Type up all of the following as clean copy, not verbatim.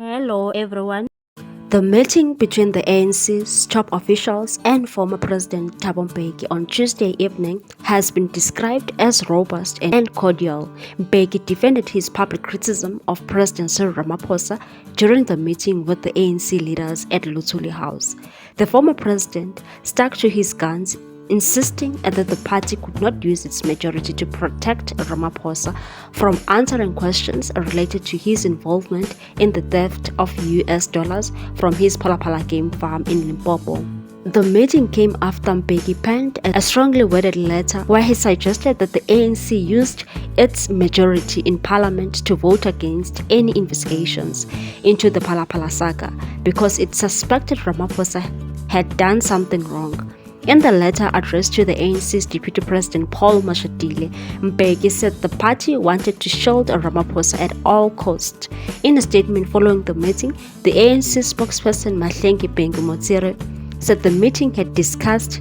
Hello everyone. The meeting between the ANC's top officials and former President Thabo Mbeki on Tuesday evening has been described as robust and cordial. Mbeki defended his public criticism of President Cyril Ramaphosa during the meeting with the ANC leaders at Luthuli House. The former president stuck to his guns, insisting that the party could not use its majority to protect Ramaphosa from answering questions related to his involvement in the theft of US dollars from his PhalaPhala game farm in Limpopo. The meeting came after Mbeki penned a strongly worded letter where he suggested that the ANC used its majority in parliament to vote against any investigations into the PhalaPhala saga because it suspected Ramaphosa had done something wrong. In the letter addressed to the ANC's Deputy President Paul Mashatile, Mbeki said the party wanted to shield Ramaphosa at all costs. In a statement following the meeting, the ANC spokesperson Mahlengi Motsire said the meeting had discussed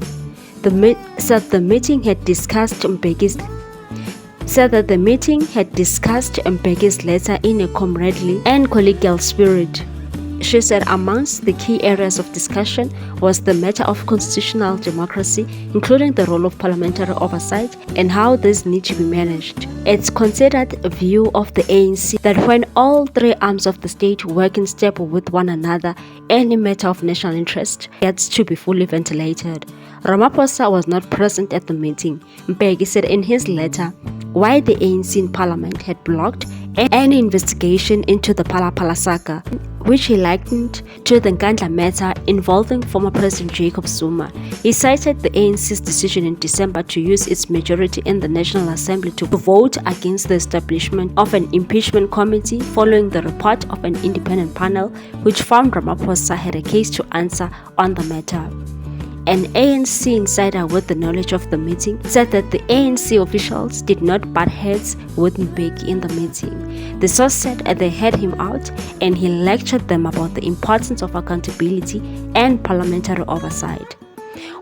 Mbeki's letter in a comradely and collegial spirit. She said amongst the key areas of discussion was the matter of constitutional democracy, including the role of parliamentary oversight and how this needs to be managed. It's considered a view of the ANC that when all three arms of the state work in step with one another, any matter of national interest gets to be fully ventilated. Ramaphosa was not present at the meeting. Mbeki said in his letter why the ANC in parliament had blocked any investigation into the PhalaPhala saga, which he likened to the Nkandla matter involving former President Jacob Zuma. He cited the ANC's decision in December to use its majority in the National Assembly to vote against the establishment of an impeachment committee following the report of an independent panel which found Ramaphosa had a case to answer on the matter. An ANC insider with the knowledge of the meeting said that the ANC officials did not butt heads with Mbeki in the meeting. The source said they had him out and he lectured them about the importance of accountability and parliamentary oversight.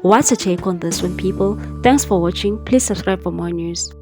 What's your take on this one, people? Thanks for watching. Please subscribe for more news.